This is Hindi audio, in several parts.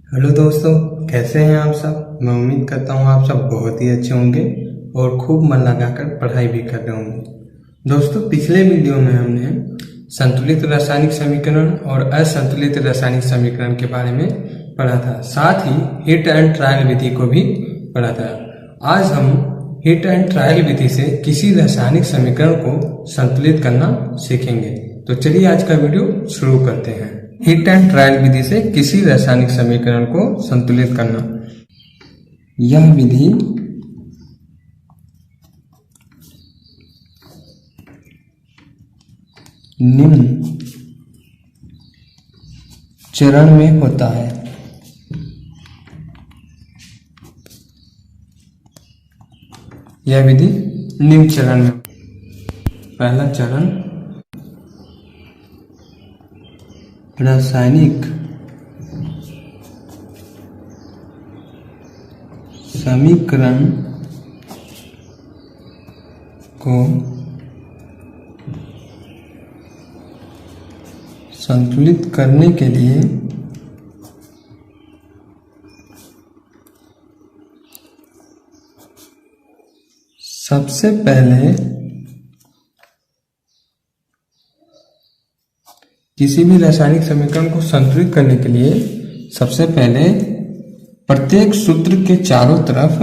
हेलो दोस्तों, कैसे हैं आप सब। मैं उम्मीद करता हूँ आप सब बहुत ही अच्छे होंगे और खूब मन लगाकर पढ़ाई भी कर रहे होंगे। दोस्तों, पिछले वीडियो में हमने संतुलित रासायनिक समीकरण और असंतुलित रासायनिक समीकरण के बारे में पढ़ा था। साथ ही हिट एंड ट्रायल विधि को भी पढ़ा था। आज हम हिट एंड ट्रायल विधि से किसी रासायनिक समीकरण को संतुलित करना सीखेंगे। तो चलिए आज का वीडियो शुरू करते हैं। हिट एंड ट्रायल विधि से किसी रासायनिक समीकरण को संतुलित करना। यह विधि निम्न चरण में होता है। यह विधि निम्न चरण में। पहला चरण रासायनिक समीकरण को संतुलित करने के लिए सबसे पहले किसी भी रासायनिक समीकरण को संतुलित करने के लिए सबसे पहले प्रत्येक सूत्र के चारों तरफ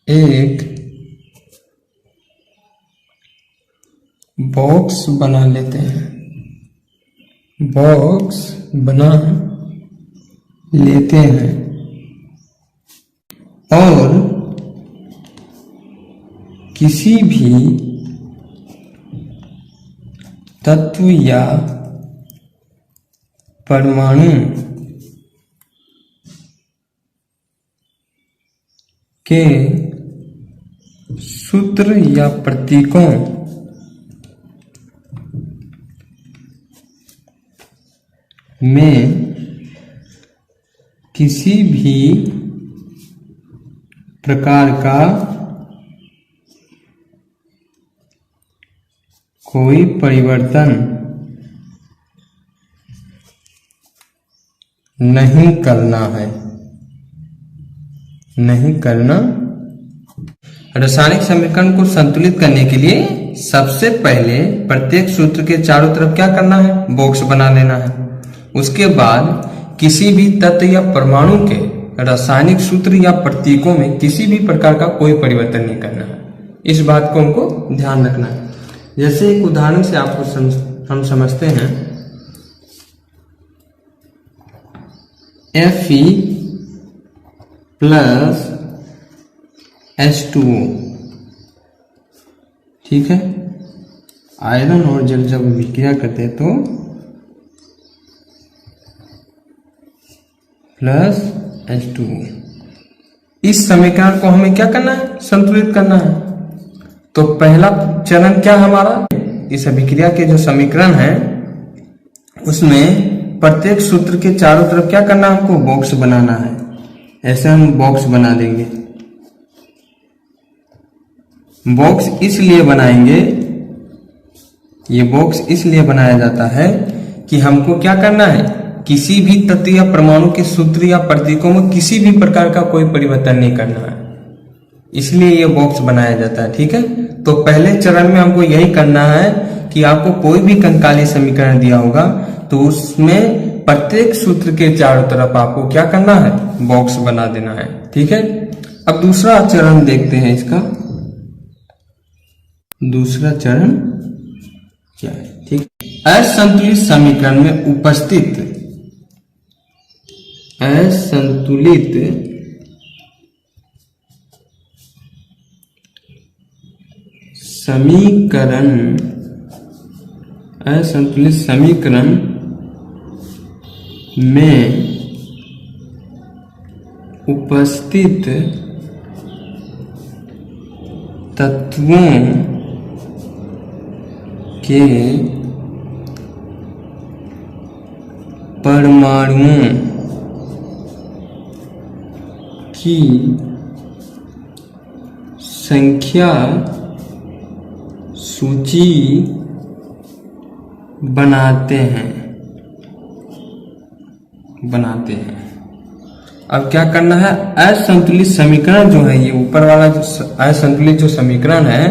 एक बॉक्स बना लेते हैं। बॉक्स बना लेते हैं और किसी भी तत्व या परमाणु के सूत्र या प्रतीकों में किसी भी प्रकार का कोई परिवर्तन नहीं करना है। रासायनिक समीकरण को संतुलित करने के लिए सबसे पहले प्रत्येक सूत्र के चारों तरफ क्या करना है? बॉक्स बना लेना है। उसके बाद किसी भी तत्व या परमाणु के रासायनिक सूत्र या प्रतीकों में किसी भी प्रकार का कोई परिवर्तन नहीं करना है। इस बात को हमको ध्यान रखना है। जैसे एक उदाहरण से आपको हम समझते हैं। Fe प्लस H2O, ठीक है। आयरन और जल जब विक्रिया करते हैं तो प्लस H2O। इस समीकरण को हमें क्या करना है? संतुलित करना है। तो पहला चरण क्या हमारा? इस अभिक्रिया के जो समीकरण है उसमें प्रत्येक सूत्र के चारों तरफ क्या करना है? हमको बॉक्स बनाना है। ऐसे हम बॉक्स बना देंगे। बॉक्स इसलिए बनाएंगे, ये बॉक्स इसलिए बनाया जाता है कि हमको क्या करना है? किसी भी तत्व या परमाणु के सूत्र या प्रतीकों में किसी भी प्रकार का कोई परिवर्तन नहीं करना है, इसलिए ये बॉक्स बनाया जाता है। ठीक है। तो पहले चरण में हमको यही करना है कि आपको कोई भी कंकाली समीकरण दिया होगा तो उसमें प्रत्येक सूत्र के चारों तरफ आपको क्या करना है? बॉक्स बना देना है। ठीक है। अब दूसरा चरण देखते हैं। इसका दूसरा चरण क्या है? ठीक। असंतुलित समीकरण में उपस्थित असंतुलित समीकरण में उपस्थित तत्वों के परमाणुओं की संख्या सूची बनाते हैं। अब क्या करना है, असंतुलित समीकरण जो है, ये ऊपर वाला जो असंतुलित जो समीकरण है,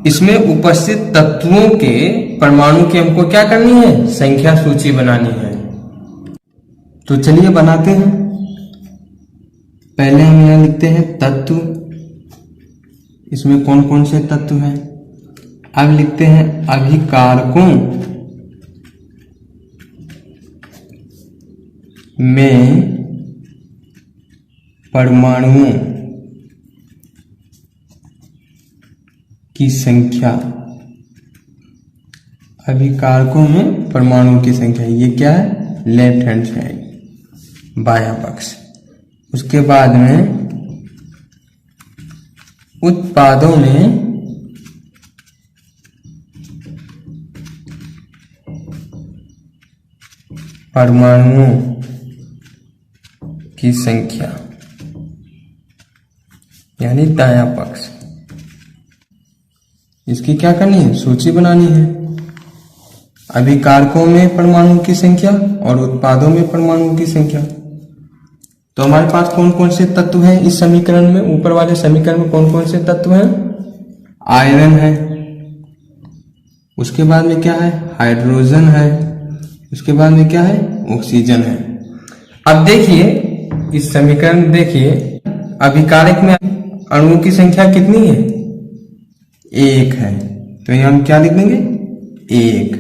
इसमें उपस्थित तत्वों के परमाणु की हमको क्या करनी है, संख्या सूची बनानी है। तो चलिए बनाते हैं। पहले हम यहां लिखते हैं तत्व, इसमें कौन कौन से तत्व हैं। अब लिखते हैं अभिकारकों में परमाणुओं की संख्या। अभिकारकों में परमाणुओं की संख्या, ये क्या है, लेफ्ट हैंड साइड, बायां पक्ष। उसके बाद में उत्पादों में परमाणुओं की संख्या, यानी दायां पक्ष। इसकी क्या करनी है, सूची बनानी है। अभिकारकों में परमाणुओं की संख्या और उत्पादों में परमाणुओं की संख्या। तो हमारे पास कौन कौन से तत्व हैं इस समीकरण में, ऊपर वाले समीकरण में कौन कौन से तत्व हैं, आयरन है, उसके बाद में क्या है, हाइड्रोजन है, उसके बाद में क्या है, ऑक्सीजन है। अब देखिए इस समीकरण में, देखिए अभिकारक में अणुओं की संख्या कितनी है, 1 है। तो यहां हम क्या लिख देंगे, 1।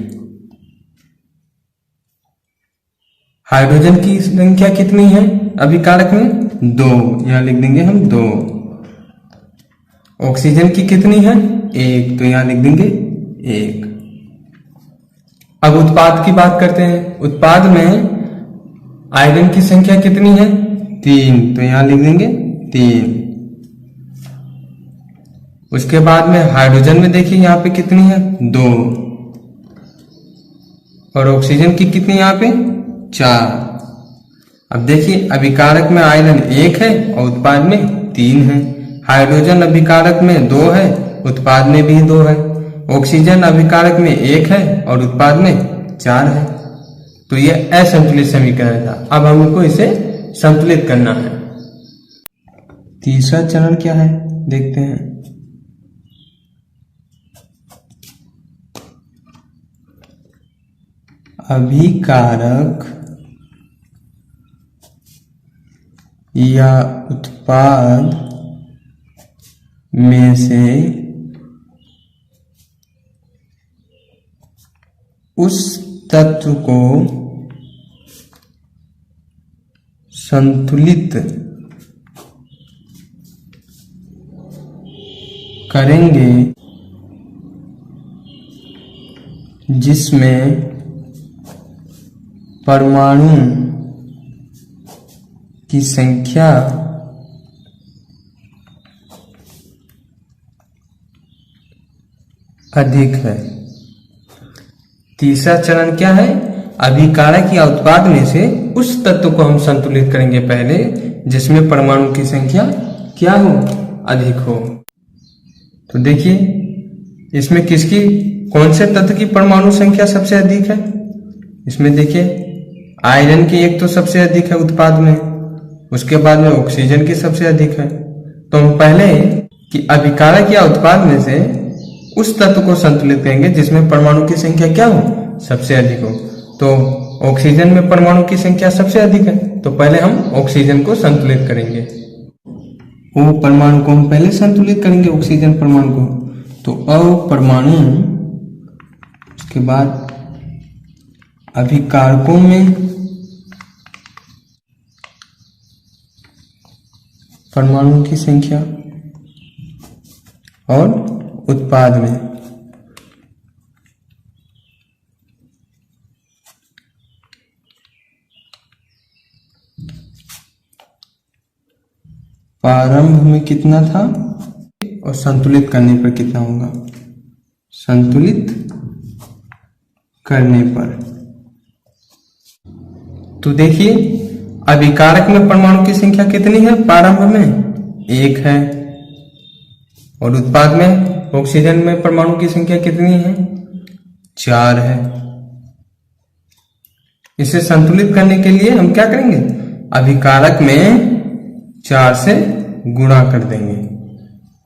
हाइड्रोजन की संख्या कितनी है अभिकारक में, 2, यहां लिख देंगे हम 2। ऑक्सीजन की कितनी है, 1, तो यहां लिख देंगे 1। अब उत्पाद की बात करते हैं। उत्पाद में आयरन की संख्या कितनी है, 3, तो यहां लिख देंगे 3। उसके बाद में हाइड्रोजन में देखिए यहां पे कितनी है, 2, और ऑक्सीजन की कितनी यहां पे, 4। अब देखिए अभिकारक में आयरन 1 है और उत्पाद में 3 है। हाइड्रोजन अभिकारक में 2 है, उत्पाद में भी 2 है। ऑक्सीजन अभिकारक में 1 है और उत्पाद में 4 है। तो ये असंतुलित समीकरण था। अब हमको इसे संतुलित करना है। तीसरा चरण क्या है, देखते हैं। अभिकारक या उत्पाद में से उस तत्व को संतुलित करेंगे जिसमें परमाणु की संख्या अधिक है। तीसरा चरण क्या है, अभिकारक या उत्पाद में से उस तत्व को हम संतुलित करेंगे पहले जिसमें परमाणु की संख्या क्या हो, अधिक हो। तो देखिए इसमें किसकी, कौन से तत्व की परमाणु संख्या सबसे अधिक है। इसमें देखिए आयरन की एक तो सबसे अधिक है उत्पाद में, उसके बाद में ऑक्सीजन की सबसे अधिक है। तो हम पहले कि अभिकारक या उत्पाद में से उस तत्व को संतुलित करेंगे जिसमें परमाणु की संख्या क्या हो, सबसे अधिक हो। तो ऑक्सीजन में परमाणु की संख्या सबसे अधिक है, तो पहले हम ऑक्सीजन को संतुलित करेंगे। वो परमाणु को हम पहले संतुलित करेंगे, ऑक्सीजन परमाणु को। तो अ परमाणु, उसके बाद अभिकारकों में परमाणु की संख्या और उत्पाद में। प्रारंभ में कितना था और संतुलित करने पर कितना होगा, संतुलित करने पर। तो देखिए अभिकारक में परमाणु की संख्या कितनी है, प्रारंभ में 1 है, और उत्पाद में ऑक्सीजन में परमाणु की संख्या कितनी है? 4 है। इसे संतुलित करने के लिए हम क्या करेंगे? अभिकारक में 4 से गुणा कर देंगे।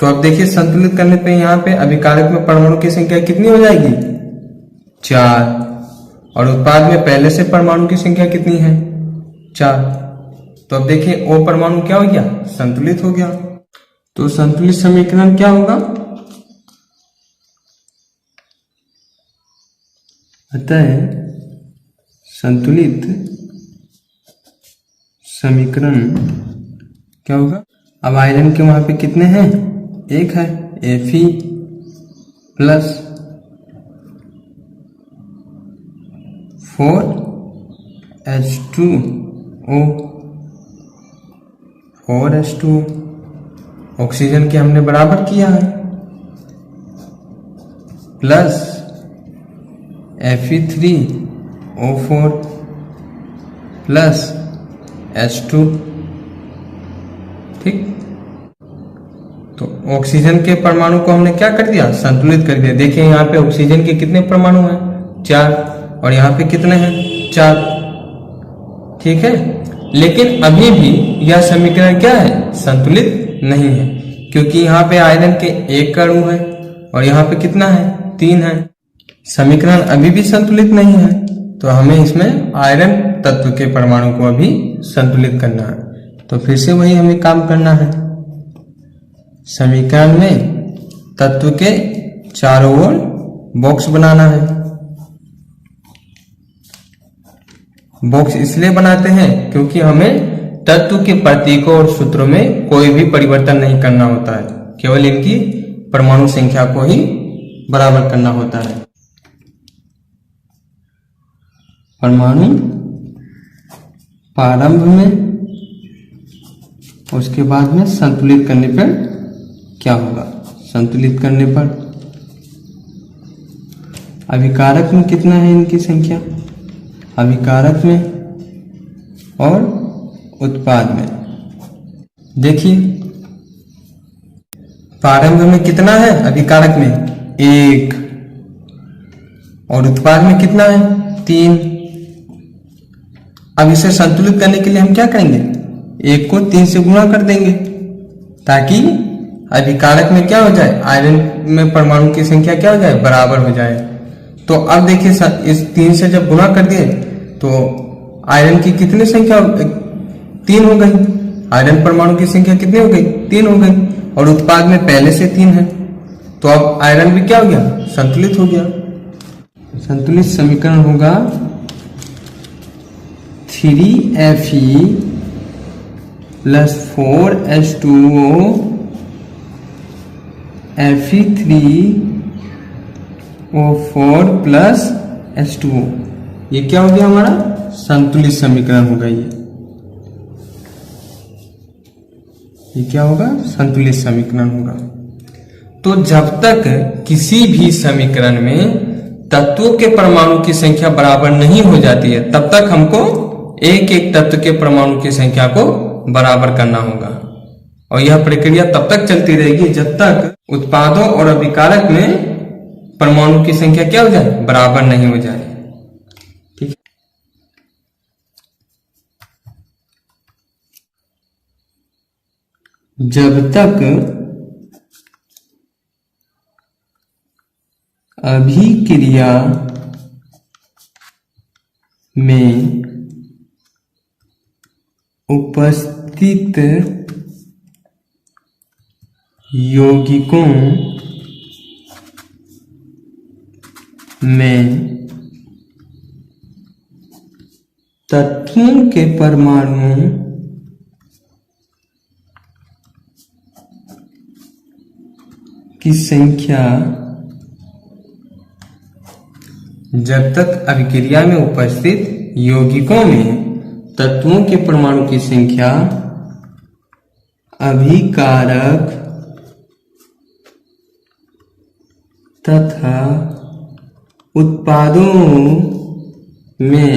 तो अब देखिए संतुलित करने पे यहाँ पे अभिकारक में परमाणु की संख्या कितनी हो जाएगी? 4। और उत्पाद में पहले से परमाणु की संख्या कितनी है? 4। तो अब देखिए O परमाणु क्या हो गया? संतुलित हो गया। तो संतुलित समीकरण क्या होगा? अतः संतुलित समीकरण क्या होगा? अब आयरन के वहां पे कितने हैं? 1 है, Fe plus 4H2O, 4H2O। Oxygen के हमने बराबर किया है, प्लस Fe3O4 प्लस H2। ठीक, तो ऑक्सीजन के परमाणु को हमने क्या कर दिया? संतुलित कर दिया। देखिए यहाँ पे ऑक्सीजन के कितने परमाणु हैं? 4। और यहाँ पे कितने हैं? 4। ठीक है, लेकिन अभी भी यह समीकरण क्या है? संतुलित नहीं है, क्योंकि यहाँ पे आयरन के 1 अणु है और यहाँ पे कितना है? 3 है। समीकरण अभी भी संतुलित नहीं है, तो हमें इसमें आयरन तत्व के परमाणु को अभी संतुलित करना है। तो फिर से वही हमें काम करना है। समीकरण में तत्व के चारों ओर बॉक्स बनाना है। बॉक्स इसलिए बनाते हैं क्योंकि हमें तत्व के प्रतीकों और सूत्रों में कोई भी परिवर्तन नहीं करना होता है, केवल इनकी परमाणु संख्या को ही बराबर करना होता है। परमाणु प्रारंभ में, उसके बाद में संतुलित करने पर क्या होगा? संतुलित करने पर अभिकारक में कितना है इनकी संख्या? अभिकारक में और उत्पाद में देखिए, प्रारंभ में कितना है? अभिकारक में 1 और उत्पाद में कितना है? 3। अब इसे संतुलित करने के लिए हम क्या करेंगे? 1 को 3 से गुणा कर देंगे, ताकि अभिकारक में क्या हो जाए? आयरन में परमाणु की संख्या क्या हो जाए? बराबर हो जाए। तो अब देखिए इस 3 से जब गुणा कर दिए तो आयरन की कितनी संख्या? 3 हो गई। आयरन परमाणु की संख्या कितनी हो गई? 3 हो गई। और उत्पाद में पहले से 3 है, तो अब आयरन भी क्या हो गया? संतुलित हो गया। संतुलित समीकरण होगा 3Fe plus 4H2O Fe3O4 plus H2O। ये क्या हो गया? हमारा संतुलित समीकरण होगा। ये क्या होगा? संतुलित समीकरण होगा। तो जब तक किसी भी समीकरण में तत्वों के परमाणु की संख्या बराबर नहीं हो जाती है, तब तक हमको एक एक तत्व के परमाणु की संख्या को बराबर करना होगा। और यह प्रक्रिया तब तक चलती रहेगी जब तक उत्पादों और अभिकारक में परमाणु की संख्या क्या हो जाए? बराबर नहीं हो जाए। ठीक है, जब तक अभिक्रिया में उपस्थित यौगिकों में तत्वों के परमाणुओं की संख्या, जब तक अभिक्रिया में उपस्थित यौगिकों में तत्वों के परमाणु की संख्या अभिकारक तथा उत्पादों में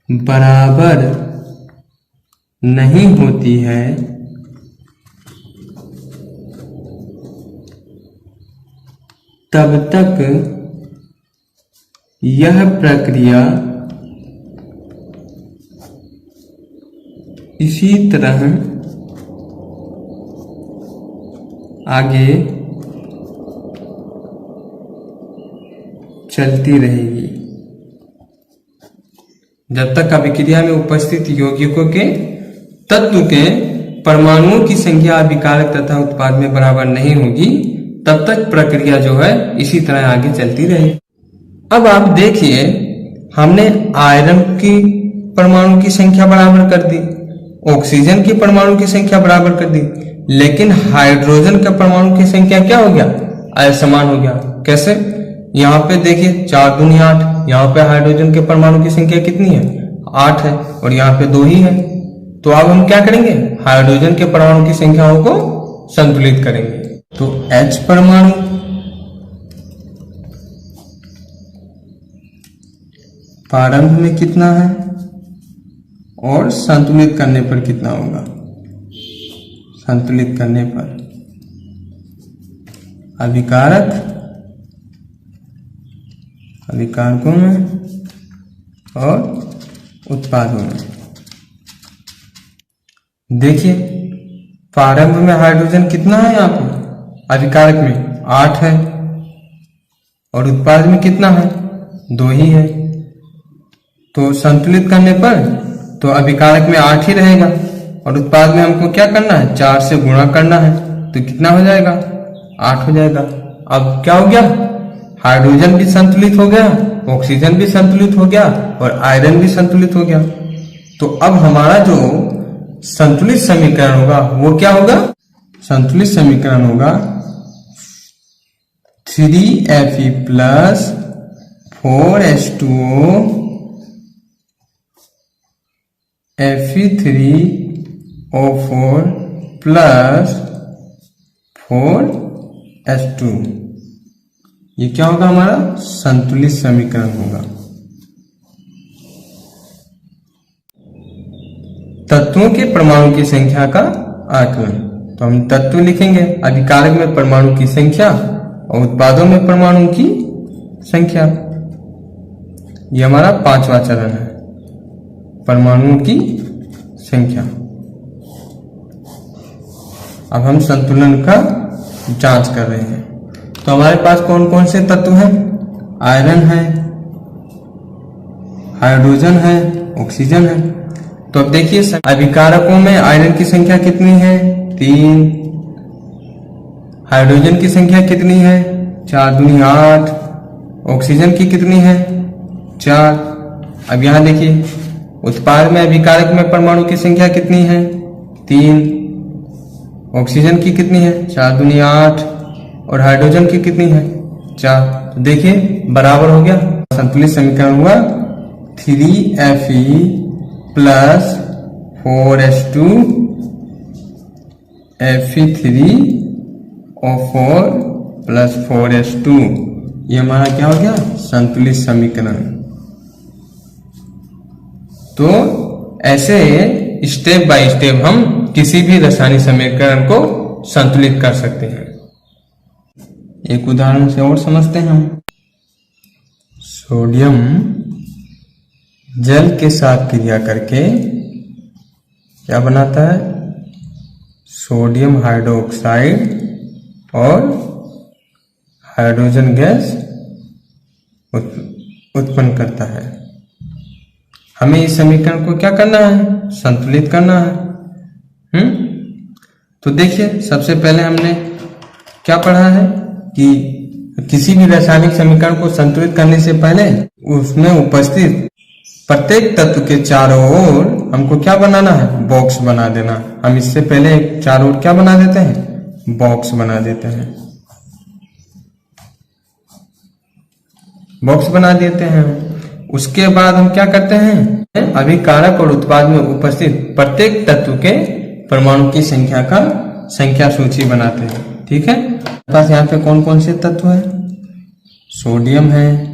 बराबर नहीं होती है, तब तक यह प्रक्रिया इसी तरह आगे चलती रहेगी जब तक अभिक्रिया में उपस्थित यौगिकों के तत्व के परमाणुओं की संख्या अभिकारक तथा उत्पाद में बराबर नहीं होगी, तब तक प्रक्रिया जो है इसी तरह आगे चलती रहेगी। अब आप देखिए, हमने आयरन की परमाणु की संख्या बराबर कर दी, ऑक्सीजन की परमाणु की संख्या बराबर कर दी, लेकिन हाइड्रोजन का परमाणु की संख्या क्या हो गया? असमान हो गया। कैसे? यहाँ पे देखिए 4 दूनी 8, यहाँ पे हाइड्रोजन के परमाणु की संख्या कितनी है? 8 है और यहाँ पे 2 ही है। तो अब हम क्या करेंगे? हाइड्रोजन के परमाणु की संख्याओं को संतुलित करेंगे। तो H परमाणु प्रारंभ में कितना है और संतुलित करने पर कितना होगा? संतुलित करने पर अभिकारकों में और उत्पादों में। देखिए, प्रारंभ में हाइड्रोजन कितना है? यहाँ पे अभिकारक में 8 है और उत्पाद में कितना है? 2 ही है। तो संतुलित करने पर तो अभिकारक में 8 ही रहेगा और उत्पाद में हमको क्या करना है? 4 से गुणा करना है। तो कितना हो जाएगा? 8 हो जाएगा। अब क्या हो गया? हाइड्रोजन भी संतुलित हो गया, ऑक्सीजन भी संतुलित हो गया और आयरन भी संतुलित हो गया। तो अब हमारा जो संतुलित समीकरण होगा वो क्या होगा? संतुलित समीकरण होगा 3Fe plus 4H2O Fe3O4 plus 4H2। ये क्या होगा? हमारा संतुलित समीकरण होगा। तत्वों के परमाणु की संख्या का आकलन। तो हम तत्व लिखेंगे, अभिकारक में परमाणु की संख्या और उत्पादों में परमाणु की संख्या। ये हमारा 5वां चरण है, परमाणुओं की संख्या। अब हम संतुलन का जांच कर रहे हैं। तो हमारे पास कौन कौन से तत्व हैं? आयरन है, हाइड्रोजन है, ऑक्सीजन है। तो अब देखिए, अभिकारकों में आयरन की संख्या कितनी है? 3। हाइड्रोजन की संख्या कितनी है? 4 दूनी 8। ऑक्सीजन की कितनी है? 4। अब यहां देखिए, उत्पाद में अभिकारक में परमाणु की संख्या कितनी है? 3। ऑक्सीजन की कितनी है? 4 दूनी 8 और हाइड्रोजन की कितनी है? 4। तो देखिए बराबर हो गया। संतुलित समीकरण हुआ 3Fe plus 4H2 Fe3O4 plus 4H2। ये हमारा क्या हो गया? संतुलित समीकरण। तो ऐसे स्टेप बाय स्टेप हम किसी भी रासायनिक समीकरण को संतुलित कर सकते हैं। एक उदाहरण से और समझते हैं हम। सोडियम जल के साथ क्रिया करके क्या बनाता है? सोडियम हाइड्रोक्साइड और हाइड्रोजन गैस उत्पन्न करता है। हमें इस समीकरण को क्या करना है? संतुलित करना है। तो देखिए, सबसे पहले हमने क्या पढ़ा है कि किसी भी रासायनिक समीकरण को संतुलित करने से पहले उसमें उपस्थित प्रत्येक तत्व के चारों ओर हमको क्या बनाना है? बॉक्स बना देना। हम इससे पहले चारों ओर क्या बना देते हैं? बॉक्स बना देते हैं। बॉक्स बना देते हैं। उसके बाद हम क्या करते हैं? अभिकारक और उत्पाद में उपस्थित प्रत्येक तत्व के परमाणु की संख्या का संख्या सूची बनाते हैं। ठीक है, पास यहाँ पे कौन कौन से तत्व है? सोडियम है,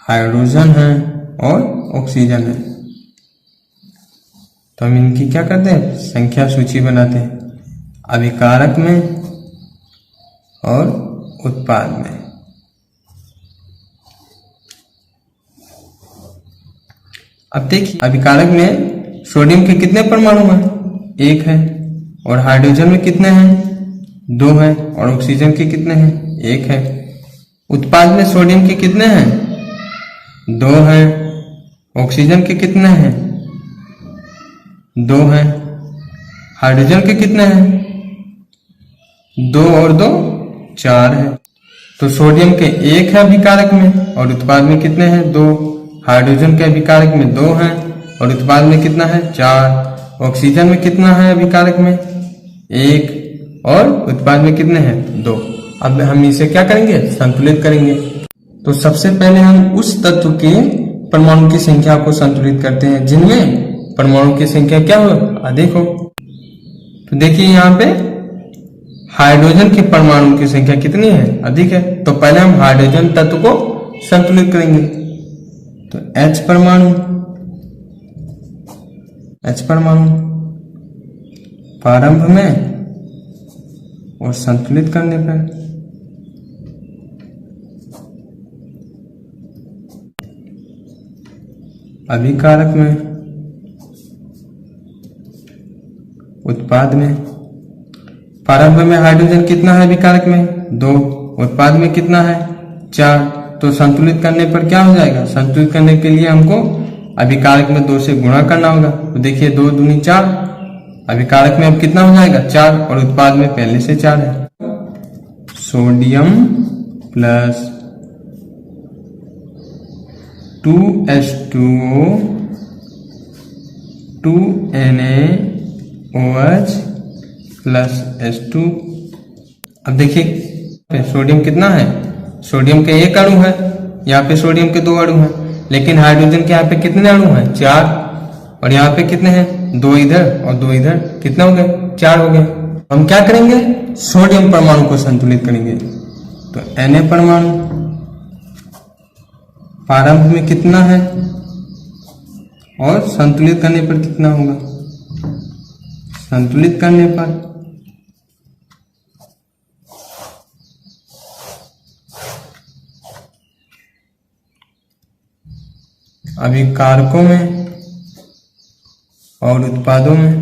हाइड्रोजन है और ऑक्सीजन है। तो हम इनकी क्या करते हैं? संख्या सूची बनाते हैं, अभिकारक में और उत्पाद में। अब देखिए अभिकारक में सोडियम के कितने परमाणु हैं? 1 है। और हाइड्रोजन में कितने हैं? 2 है। और ऑक्सीजन के कितने हैं? 1 है। उत्पाद में सोडियम के कितने हैं? 2 है। ऑक्सीजन के कितने हैं? 2 है। हाइड्रोजन के कितने हैं? 2 और 2 4 है। तो सोडियम के 1 है अभिकारक में और उत्पाद में कितने हैं? 2। हाइड्रोजन के अभिकारक में 2 है और उत्पाद में कितना है? 4। ऑक्सीजन में कितना है अभिकारक में? 1 और उत्पाद में कितने हैं? 2। अब हम इसे क्या करेंगे? संतुलित करेंगे। तो सबसे पहले हम उस तत्व के परमाणु की संख्या को संतुलित करते हैं जिनमें परमाणु की संख्या क्या हो? अधिक हो। तो देखिए यहाँ पे हाइड्रोजन के परमाणु की संख्या कितनी है? अधिक है। तो पहले हम हाइड्रोजन तत्व को संतुलित करेंगे। तो H परमाणु प्रारंभ में और संतुलित करने पर अभिकारक में, उत्पाद में। प्रारंभ में हाइड्रोजन कितना है अभिकारक में? 2। उत्पाद में कितना है? 4। तो संतुलित करने पर क्या हो जाएगा? संतुलित करने के लिए हमको अभिकारक में 2 से गुणा करना होगा। तो देखिए 2 दूनी 4। अभिकारक में अब कितना हो जाएगा? 4 और उत्पाद में पहले से 4 है। Sodium plus 2H2O 2NaOH plus H2। अब देखिए सोडियम कितना है? सोडियम के 1 अणु है, यहाँ पे सोडियम के 2 अणु हैं, लेकिन हाइड्रोजन के यहाँ पे कितने अणु हैं? 4। और यहाँ पे कितने हैं? 2 इधर और 2 इधर। कितना हो गए? 4 हो गए। हम क्या करेंगे? सोडियम परमाणु को संतुलित करेंगे। तो Na परमाणु प्रारंभ में कितना है और संतुलित करने पर कितना होगा? संतुलित करने पर अभिकारकों में और उत्पादों में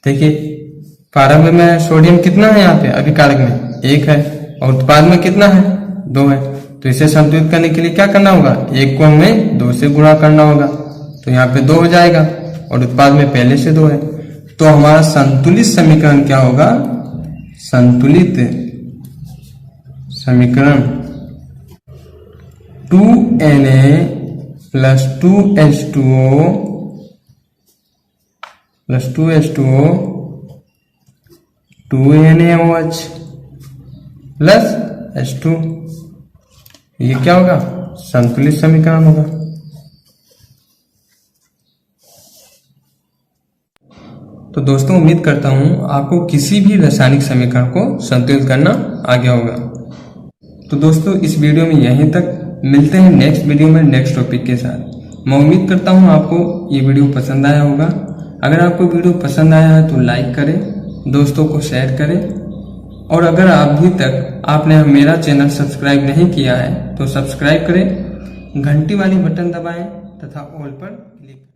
देखिए प्रारंभ में सोडियम कितना है? यहाँ पे अभिकारक में 1 है और उत्पाद में कितना है? 2 है। तो इसे संतुलित करने के लिए क्या करना होगा? 1 को हमें 2 से गुणा करना होगा। तो यहाँ पे 2 हो जाएगा और उत्पाद में पहले से 2 है। तो हमारा संतुलित समीकरण क्या होगा? संतुलित समीकरण 2Na plus 2H2O plus 2H2O 2NaOH plus H2। ये क्या होगा? संतुलित समीकरण होगा। तो दोस्तों उम्मीद करता हूं आपको किसी भी रासायनिक समीकरण को संतुलित करना आ गया होगा। तो दोस्तों इस वीडियो में यहीं तक। मिलते हैं नेक्स्ट वीडियो में नेक्स्ट टॉपिक के साथ। मैं उम्मीद करता हूं आपको ये वीडियो पसंद आया होगा। अगर आपको वीडियो पसंद आया है तो लाइक करें, दोस्तों को शेयर करें, और अगर अभी तक आपने मेरा चैनल सब्सक्राइब नहीं किया है तो सब्सक्राइब करें, घंटी वाली बटन दबाएं तथा ऑल पर क्लिक